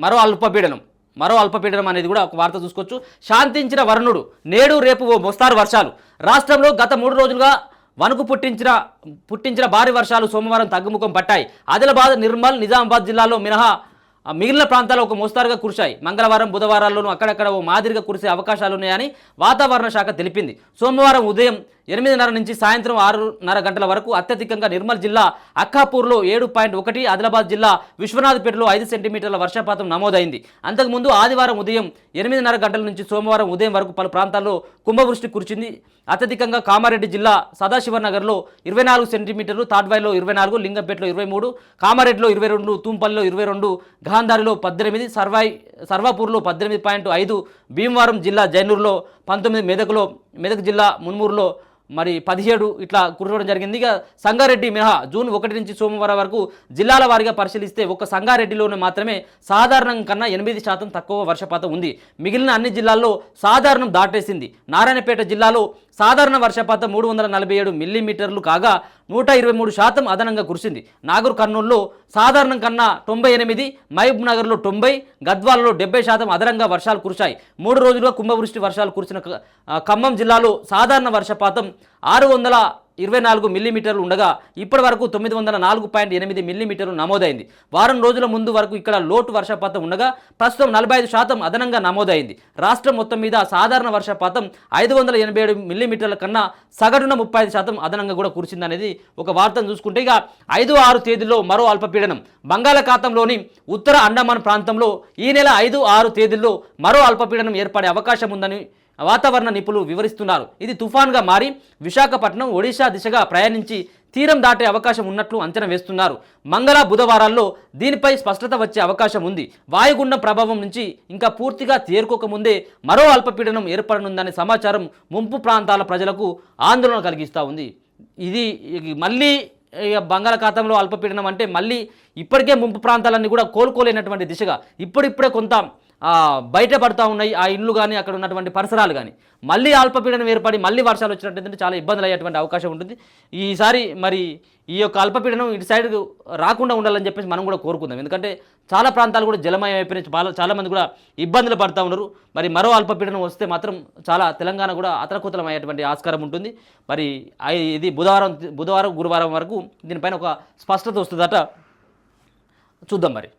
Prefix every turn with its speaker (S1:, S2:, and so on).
S1: మరో అల్పపీడనం అనేది కూడా ఒక వార్త చూసుకోవచ్చు. శాంతించిన వరుణుడు నేడు రేపు ఓ మోస్తారు వర్షాలు. రాష్ట్రంలో గత 3 రోజులుగా వణుకు పుట్టించిన భారీ వర్షాలు సోమవారం తగ్గుముఖం పట్టాయి. ఆదిలాబాద్, నిర్మల్, నిజామాబాద్ జిల్లాలో మినహా మిగిలిన ప్రాంతాల్లో ఒక మోస్తారుగా కురిశాయి. మంగళవారం, బుధవారాల్లోనూ అక్కడక్కడ ఓ మాదిరిగా కురిసే అవకాశాలున్నాయని వాతావరణ శాఖ తెలిపింది. సోమవారం ఉదయం 8:30 నుంచి సాయంత్రం 6:30 గంటల వరకు అత్యధికంగా నిర్మల్ జిల్లా అక్కాపూర్లో 7.1, ఆదిలాబాద్ జిల్లా విశ్వనాథ్పేటలో 5 సెంటీమీటర్ల వర్షపాతం నమోదైంది. అంతకుముందు ఆదివారం ఉదయం 8:30 గంటల నుంచి సోమవారం ఉదయం వరకు పలు ప్రాంతాల్లో కుంభవృష్టి కురిచింది. అత్యధికంగా కామారెడ్డి జిల్లా సదాశివనగర్లో 24 సెంటీమీటర్లు, తాడ్వాయిలో 24, లింగంపేటలో 23, కామారెడ్డిలో 22, తూంపల్లిలో 22, గాంధారిలో 18, సర్వాపూర్లో 18.5, భీమవరం జిల్లా జైనూర్లో 19, మెదక్ జిల్లా మున్మూరులో 17 ఇట్లా కురవడం జరిగింది. ఇక సంగారెడ్డి మినహా జూన్ 1 నుంచి సోమవారం వరకు జిల్లాల వారీగా పరిశీలిస్తే ఒక్క సంగారెడ్డిలోనే మాత్రమే సాధారణం కన్నా 8% తక్కువ వర్షపాతం ఉంది. మిగిలిన అన్ని జిల్లాల్లో సాధారణం దాటేసింది. నారాయణపేట జిల్లాలో సాధారణ వర్షపాతం 347 మిల్లీమీటర్లు కాగా 123% అదనంగా కురిసింది. నాగర్ కర్నూలులో సాధారణం కన్నా 98, మహబూబ్ నగర్లో 90, గద్వాలలో 70% అదనంగా వర్షాలు కురిశాయి. 3 రోజులుగా కుంభవృష్టి వర్షాలు కురిసిన ఖమ్మం జిల్లాలో సాధారణ వర్షపాతం 624 మిల్లీమీటర్లు ఉండగా ఇప్పటి వరకు 904.8 మిల్లీమీటర్లు నమోదైంది. వారం రోజుల ముందు వరకు ఇక్కడ లోటు వర్షపాతం ఉండగా ప్రస్తుతం 45% అదనంగా నమోదైంది. రాష్ట్రం మొత్తం మీద సాధారణ వర్షపాతం 587 మిల్లీమీటర్ల కన్నా సగటున 35% అదనంగా కూడా కురిసిందనేది ఒక వార్తను చూసుకుంటే, ఇక 5-6 తేదీల్లో మరో అల్పపీడనం బంగాళాఖాతంలోని ఉత్తర అండమాన్ ప్రాంతంలో ఈ నెల 5-6 తేదీల్లో మరో అల్పపీడనం ఏర్పడే అవకాశం ఉందని వాతావరణ నిపుణులు వివరిస్తున్నారు. ఇది తుఫాన్గా మారి విశాఖపట్నం, ఒడిశా దిశగా ప్రయాణించి తీరం దాటే అవకాశం ఉన్నట్లు అంచనా వేస్తున్నారు. మంగళ, బుధవారాల్లో దీనిపై స్పష్టత వచ్చే అవకాశం ఉంది. వాయుగుండం ప్రభావం నుంచి ఇంకా పూర్తిగా తేరుకోకముందే మరో అల్పపీడనం ఏర్పడనుందనే సమాచారం ముంపు ప్రాంతాల ప్రజలకు ఆందోళన కలిగిస్తూ ఉంది. ఇది మళ్ళీ బంగాళాఖాతంలో అల్పపీడనం అంటే మళ్ళీ ఇప్పటికే ముంపు ప్రాంతాలన్నీ కూడా కోలుకోలేనటువంటి దిశగా ఇప్పుడిప్పుడే కొంత బయటపడతా ఉన్నాయి. ఆ ఇండ్లు కానీ అక్కడ ఉన్నటువంటి పరిసరాలు కానీ మళ్ళీ అల్పపీడనం ఏర్పడి మళ్ళీ వర్షాలు వచ్చినట్టు చాలా ఇబ్బందులు అయ్యేటువంటి అవకాశం ఉంటుంది. ఈసారి ఈ యొక్క అల్పపీడనం ఇటు సైడ్ రాకుండా ఉండాలని చెప్పేసి మనం కూడా కోరుకుందాం. ఎందుకంటే చాలా ప్రాంతాలు కూడా జలమయం అయిపోయినాయి, చాలామంది కూడా ఇబ్బందులు పడుతూ ఉన్నారు. మరో అల్పపీడనం వస్తే మాత్రం చాలా తెలంగాణ కూడా అతలకుతలం అయ్యేటువంటి ఆస్కారం ఉంటుంది. ఇది బుధవారం, గురువారం వరకు దీనిపైన ఒక స్పష్టత వస్తుందట. చూద్దాం మరి.